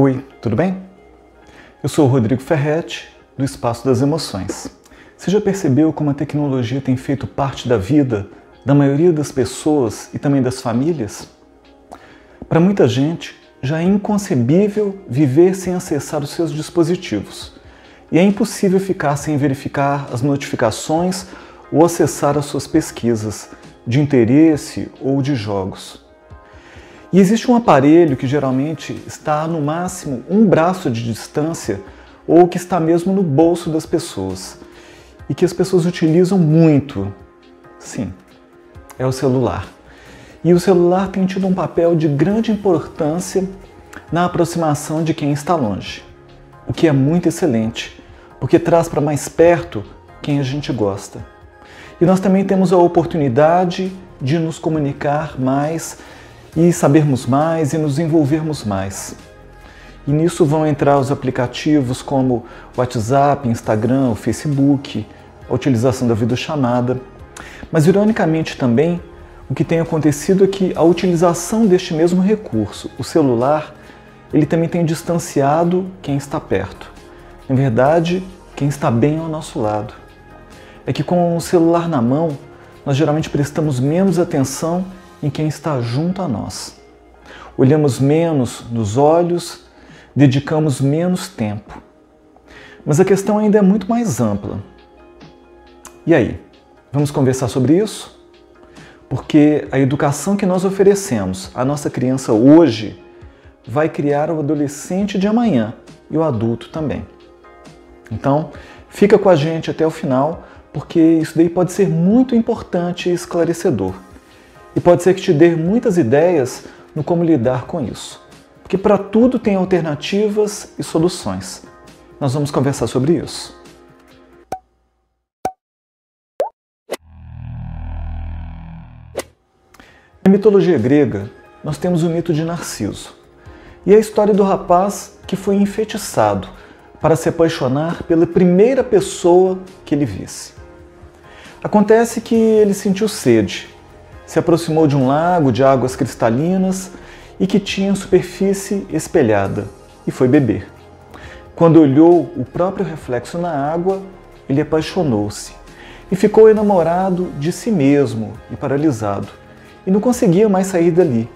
Oi, tudo bem? Eu sou o Rodrigo Ferretti, do Espaço das Emoções. Você já percebeu como a tecnologia tem feito parte da vida da maioria das pessoas e também das famílias? Para muita gente, já é inconcebível viver sem acessar os seus dispositivos. E é impossível ficar sem verificar as notificações ou acessar as suas pesquisas de interesse ou de jogos. E existe um aparelho que geralmente está no máximo um braço de distância ou que está mesmo no bolso das pessoas e que as pessoas utilizam muito. Sim, é o celular. E o celular tem tido um papel de grande importância na aproximação de quem está longe, o que é muito excelente, porque traz para mais perto quem a gente gosta. E nós também temos a oportunidade de nos comunicar mais e sabermos mais e nos envolvermos mais. E nisso vão entrar os aplicativos como o WhatsApp, Instagram, o Facebook, a utilização da videochamada. Mas ironicamente também, o que tem acontecido é que a utilização deste mesmo recurso, o celular, ele também tem distanciado quem está perto. Em verdade, quem está bem ao nosso lado. É que com o celular na mão, nós geralmente prestamos menos atenção em quem está junto a nós. Olhamos menos nos olhos, dedicamos menos tempo. Mas a questão ainda é muito mais ampla. E aí, vamos conversar sobre isso? Porque a educação que nós oferecemos à nossa criança hoje vai criar o adolescente de amanhã e o adulto também. Então, fica com a gente até o final, porque isso daí pode ser muito importante e esclarecedor. E pode ser que te dê muitas ideias no como lidar com isso. Porque para tudo tem alternativas e soluções. Nós vamos conversar sobre isso. Na mitologia grega, nós temos o mito de Narciso. E a história do rapaz que foi enfeitiçado para se apaixonar pela primeira pessoa que ele visse. Acontece que ele sentiu sede, se aproximou de um lago de águas cristalinas e que tinha superfície espelhada, e foi beber. Quando olhou o próprio reflexo na água, ele apaixonou-se e ficou enamorado de si mesmo e paralisado, e não conseguia mais sair dali.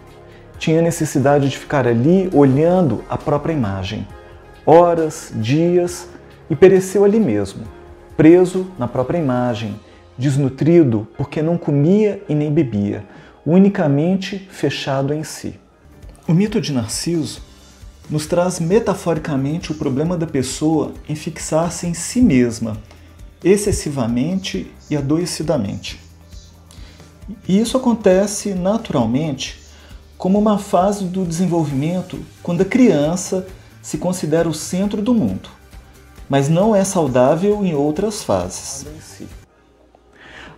Tinha necessidade de ficar ali olhando a própria imagem, horas, dias, e pereceu ali mesmo, preso na própria imagem, desnutrido porque não comia e nem bebia, unicamente fechado em si. O mito de Narciso nos traz metaforicamente o problema da pessoa em fixar-se em si mesma, excessivamente e adoecidamente. E isso acontece naturalmente como uma fase do desenvolvimento quando a criança se considera o centro do mundo, mas não é saudável em outras fases.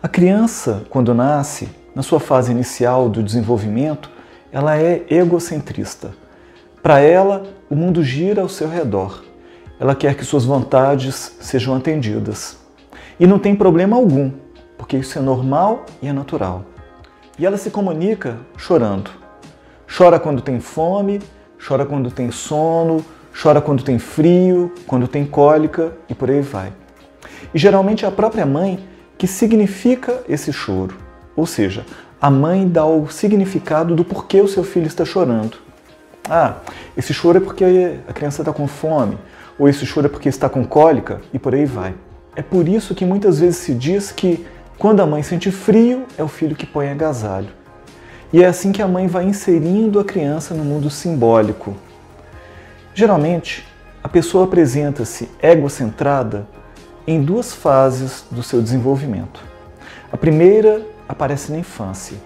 A criança, quando nasce, na sua fase inicial do desenvolvimento, ela é egocentrista. Para ela, o mundo gira ao seu redor. Ela quer que suas vontades sejam atendidas. E não tem problema algum, porque isso é normal e é natural. E ela se comunica chorando. Chora quando tem fome, chora quando tem sono, chora quando tem frio, quando tem cólica e por aí vai. E geralmente é a própria mãe que significa esse choro. Ou seja, a mãe dá o significado do porquê o seu filho está chorando. Ah, esse choro é porque a criança está com fome, ou esse choro é porque está com cólica e por aí vai. É por isso que muitas vezes se diz que quando a mãe sente frio, é o filho que põe agasalho. E é assim que a mãe vai inserindo a criança no mundo simbólico. Geralmente, a pessoa apresenta-se egocentrada em duas fases do seu desenvolvimento. A primeira aparece na infância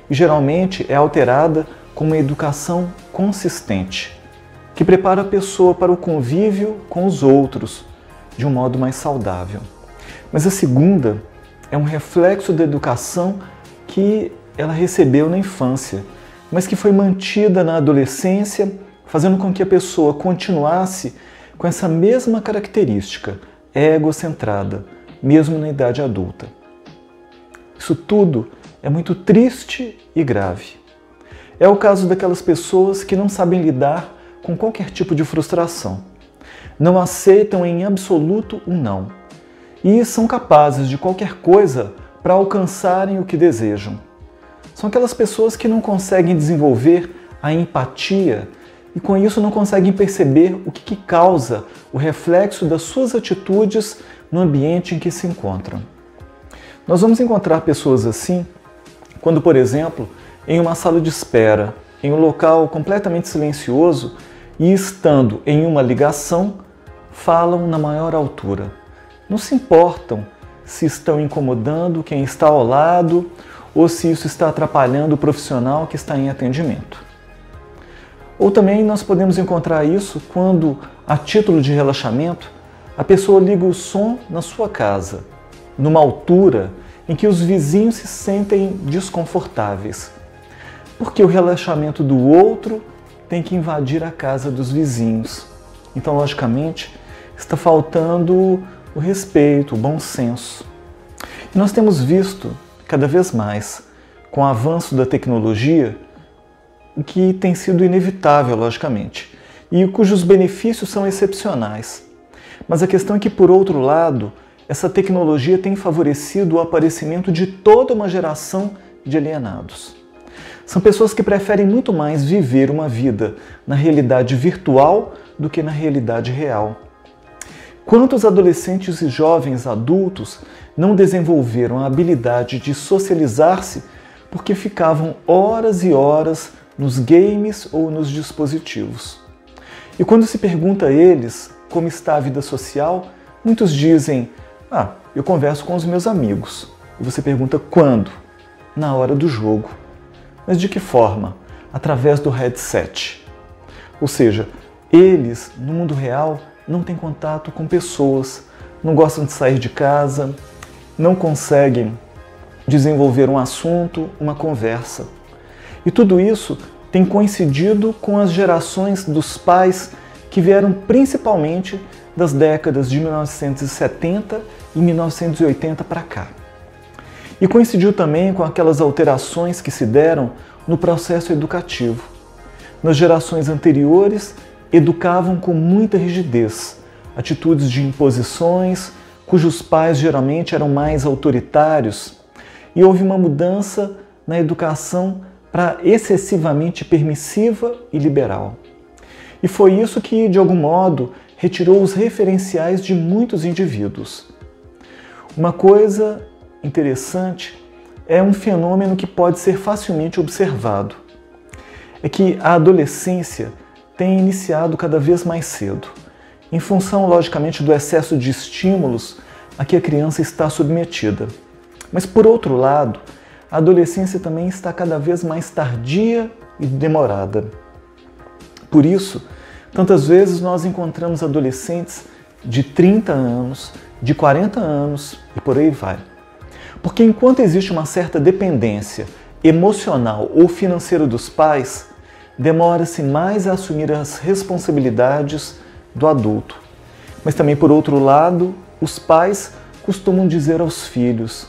e geralmente é alterada com uma educação consistente, que prepara a pessoa para o convívio com os outros de um modo mais saudável. Mas a segunda é um reflexo da educação que ela recebeu na infância, mas que foi mantida na adolescência, fazendo com que a pessoa continuasse com essa mesma característica, egocentrada, mesmo na idade adulta. Isso tudo é muito triste e grave. É o caso daquelas pessoas que não sabem lidar com qualquer tipo de frustração. Não aceitam em absoluto o não. E são capazes de qualquer coisa para alcançarem o que desejam. São aquelas pessoas que não conseguem desenvolver a empatia e com isso não conseguem perceber o que causa o reflexo das suas atitudes no ambiente em que se encontram. Nós vamos encontrar pessoas assim quando, por exemplo, em uma sala de espera, em um local completamente silencioso e estando em uma ligação, falam na maior altura. Não se importam se estão incomodando quem está ao lado ou se isso está atrapalhando o profissional que está em atendimento. Ou também nós podemos encontrar isso quando, a título de relaxamento, a pessoa liga o som na sua casa, numa altura em que os vizinhos se sentem desconfortáveis, porque o relaxamento do outro tem que invadir a casa dos vizinhos. Então, logicamente, está faltando o respeito, o bom senso. E nós temos visto, cada vez mais, com o avanço da tecnologia, o que tem sido inevitável, logicamente, e cujos benefícios são excepcionais. Mas a questão é que, por outro lado, essa tecnologia tem favorecido o aparecimento de toda uma geração de alienados. São pessoas que preferem muito mais viver uma vida na realidade virtual do que na realidade real. Quantos adolescentes e jovens adultos não desenvolveram a habilidade de socializar-se porque ficavam horas e horas nos games ou nos dispositivos? E quando se pergunta a eles como está a vida social, muitos dizem: eu converso com os meus amigos. E você pergunta quando? Na hora do jogo. Mas de que forma? Através do headset. Ou seja, eles, no mundo real, não têm contato com pessoas, não gostam de sair de casa, não conseguem desenvolver um assunto, uma conversa. E tudo isso tem coincidido com as gerações dos pais que vieram principalmente das décadas de 1970 e 1980 para cá. E coincidiu também com aquelas alterações que se deram no processo educativo. Nas gerações anteriores, educavam com muita rigidez, atitudes de imposições, cujos pais geralmente eram mais autoritários, e houve uma mudança na educação para excessivamente permissiva e liberal. E foi isso que, de algum modo, retirou os referenciais de muitos indivíduos. Uma coisa interessante é um fenômeno que pode ser facilmente observado. É que a adolescência tem iniciado cada vez mais cedo, em função, logicamente, do excesso de estímulos a que a criança está submetida. Mas, por outro lado, a adolescência também está cada vez mais tardia e demorada. Por isso, tantas vezes nós encontramos adolescentes de 30 anos, de 40 anos e por aí vai. Porque enquanto existe uma certa dependência emocional ou financeira dos pais, demora-se mais a assumir as responsabilidades do adulto. Mas também, por outro lado, os pais costumam dizer aos filhos: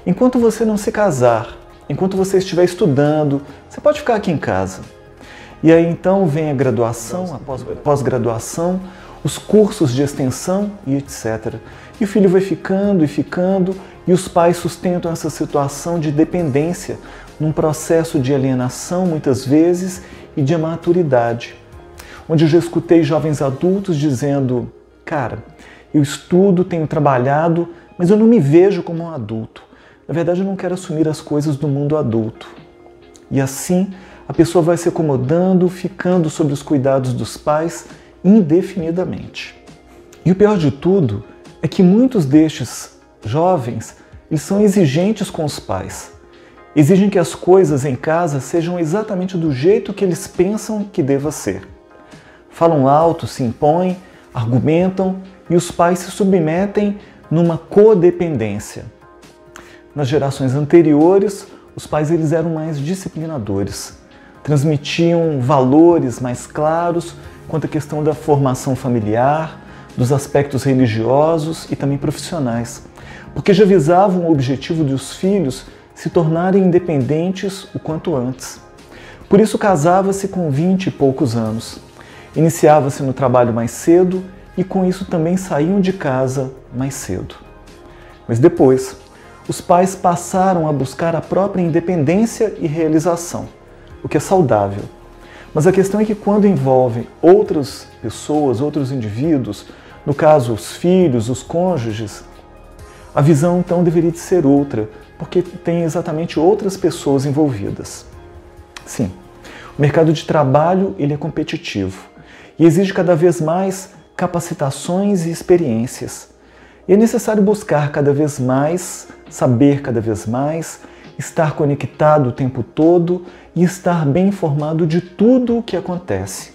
enquanto você não se casar, enquanto você estiver estudando, você pode ficar aqui em casa. E aí então vem a graduação, a pós-graduação, os cursos de extensão e etc. E o filho vai ficando e ficando, e os pais sustentam essa situação de dependência num processo de alienação, muitas vezes, e de imaturidade. Onde eu já escutei jovens adultos dizendo: cara, eu estudo, tenho trabalhado, mas eu não me vejo como um adulto. Na verdade, eu não quero assumir as coisas do mundo adulto. E assim, a pessoa vai se acomodando, ficando sob os cuidados dos pais indefinidamente. E o pior de tudo é que muitos destes jovens, eles são exigentes com os pais. Exigem que as coisas em casa sejam exatamente do jeito que eles pensam que deva ser. Falam alto, se impõem, argumentam e os pais se submetem numa codependência. Nas gerações anteriores, os pais eles eram mais disciplinadores, transmitiam valores mais claros quanto à questão da formação familiar, dos aspectos religiosos e também profissionais, porque já visavam o objetivo dos filhos se tornarem independentes o quanto antes. Por isso casava-se com 20 e poucos anos. Iniciava-se no trabalho mais cedo e com isso também saíam de casa mais cedo. Mas depois, os pais passaram a buscar a própria independência e realização, o que é saudável. Mas a questão é que quando envolve outras pessoas, outros indivíduos, no caso os filhos, os cônjuges, a visão então deveria de ser outra, porque tem exatamente outras pessoas envolvidas. Sim, o mercado de trabalho ele é competitivo e exige cada vez mais capacitações e experiências. E é necessário buscar cada vez mais, saber cada vez mais, estar conectado o tempo todo e estar bem informado de tudo o que acontece.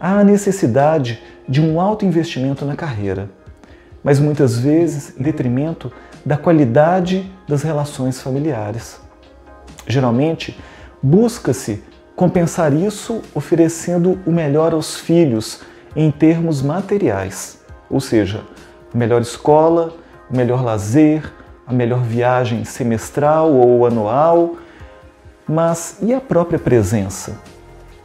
Há a necessidade de um alto investimento na carreira, mas muitas vezes em detrimento da qualidade das relações familiares. Geralmente, busca-se compensar isso oferecendo o melhor aos filhos em termos materiais, ou seja, a melhor escola, o melhor lazer, a melhor viagem semestral ou anual. Mas e a própria presença?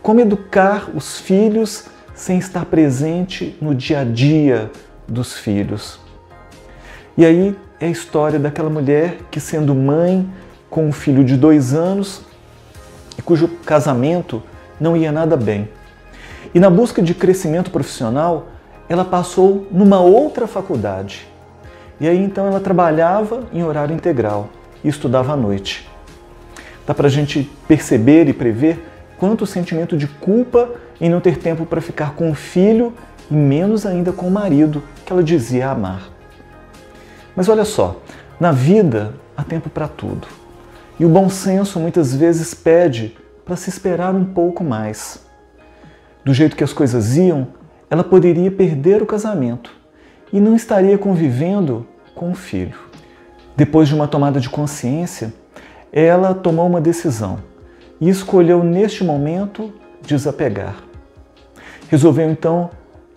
Como educar os filhos sem estar presente no dia a dia dos filhos? E aí é a história daquela mulher que, sendo mãe com um filho de 2 anos e cujo casamento não ia nada bem, e na busca de crescimento profissional, ela passou numa outra faculdade. E aí então ela trabalhava em horário integral e estudava à noite. Dá para a gente perceber e prever quanto sentimento de culpa em não ter tempo para ficar com o filho e menos ainda com o marido que ela dizia amar. Mas olha só, na vida há tempo para tudo. E o bom senso muitas vezes pede para se esperar um pouco mais. Do jeito que as coisas iam, ela poderia perder o casamento e não estaria convivendo com o filho. Depois de uma tomada de consciência, ela tomou uma decisão e escolheu neste momento desapegar. Resolveu então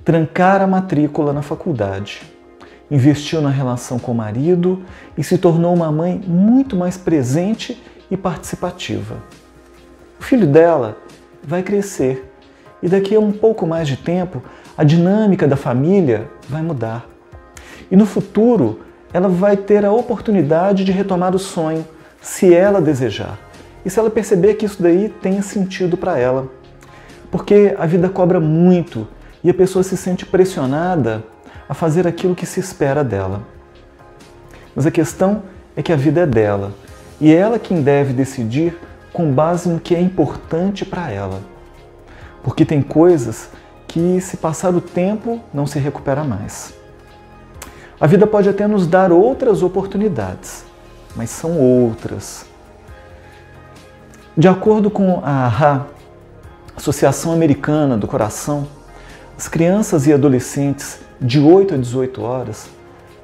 trancar a matrícula na faculdade, investiu na relação com o marido e se tornou uma mãe muito mais presente e participativa. O filho dela vai crescer e daqui a um pouco mais de tempo a dinâmica da família vai mudar. E no futuro ela vai ter a oportunidade de retomar o sonho, se ela desejar. E se ela perceber que isso daí tenha sentido para ela. Porque a vida cobra muito e a pessoa se sente pressionada a fazer aquilo que se espera dela. Mas a questão é que a vida é dela e é ela quem deve decidir com base no que é importante para ela. Porque tem coisas que, se passar o tempo, não se recupera mais. A vida pode até nos dar outras oportunidades, mas são outras. De acordo com a AHA, Associação Americana do Coração, as crianças e adolescentes de 8 a 18 horas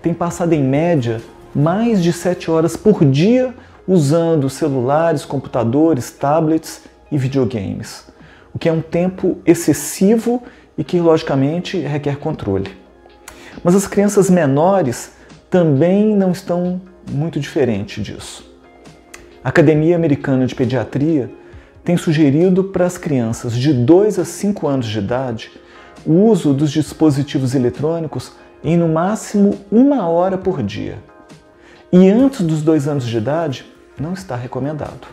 têm passado em média mais de 7 horas por dia usando celulares, computadores, tablets e videogames, o que é um tempo excessivo e que, logicamente, requer controle. Mas as crianças menores também não estão muito diferentes disso. A Academia Americana de Pediatria tem sugerido para as crianças de 2 a 5 anos de idade o uso dos dispositivos eletrônicos em no máximo 1 hora por dia. E antes dos 2 anos de idade, não está recomendado.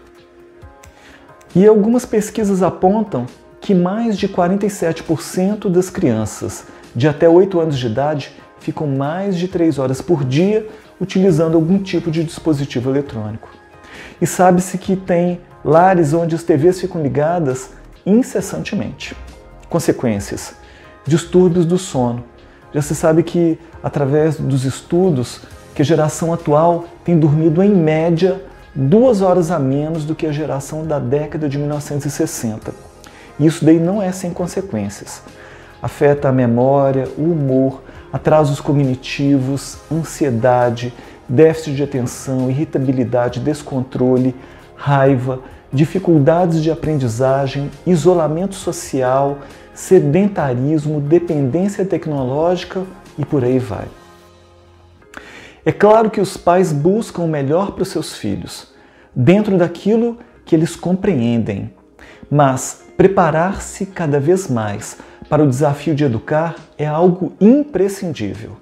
E algumas pesquisas apontam que mais de 47% das crianças de até 8 anos de idade ficam mais de 3 horas por dia utilizando algum tipo de dispositivo eletrônico. E sabe-se que tem lares onde as TVs ficam ligadas incessantemente. Consequências: distúrbios do sono. Já se sabe que, através dos estudos, que a geração atual tem dormido em média 2 horas a menos do que a geração da década de 1960. E isso daí não é sem consequências. Afeta a memória, o humor, atrasos cognitivos, ansiedade, déficit de atenção, irritabilidade, descontrole, raiva, dificuldades de aprendizagem, isolamento social, sedentarismo, dependência tecnológica e por aí vai. É claro que os pais buscam o melhor para os seus filhos, dentro daquilo que eles compreendem, mas preparar-se cada vez mais para o desafio de educar é algo imprescindível.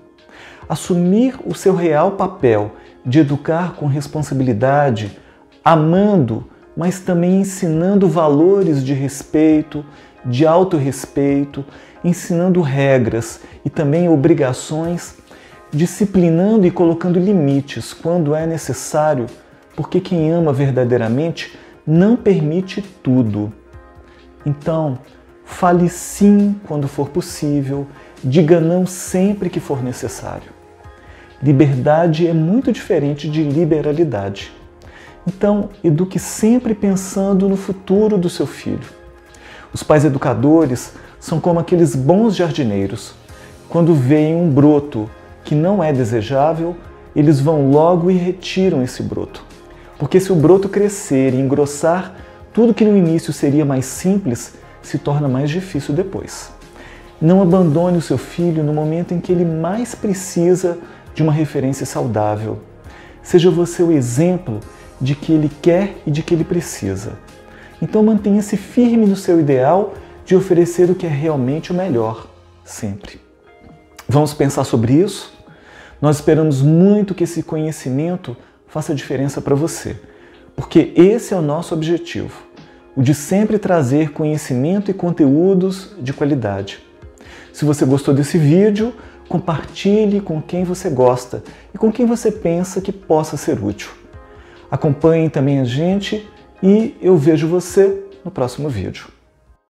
Assumir o seu real papel de educar com responsabilidade, amando, mas também ensinando valores de respeito, de autorrespeito, ensinando regras e também obrigações, disciplinando e colocando limites quando é necessário, porque quem ama verdadeiramente não permite tudo. Então, fale sim quando for possível, diga não sempre que for necessário. Liberdade é muito diferente de liberalidade. Então, eduque sempre pensando no futuro do seu filho. Os pais educadores são como aqueles bons jardineiros. Quando veem um broto que não é desejável, eles vão logo e retiram esse broto. Porque se o broto crescer e engrossar, tudo que no início seria mais simples se torna mais difícil depois. Não abandone o seu filho no momento em que ele mais precisa de uma referência saudável. Seja você o exemplo de que ele quer e de que ele precisa. Então mantenha-se firme no seu ideal de oferecer o que é realmente o melhor, sempre. Vamos pensar sobre isso? Nós esperamos muito que esse conhecimento faça diferença para você, porque esse é o nosso objetivo, o de sempre trazer conhecimento e conteúdos de qualidade. Se você gostou desse vídeo, compartilhe com quem você gosta e com quem você pensa que possa ser útil. Acompanhe também a gente e eu vejo você no próximo vídeo.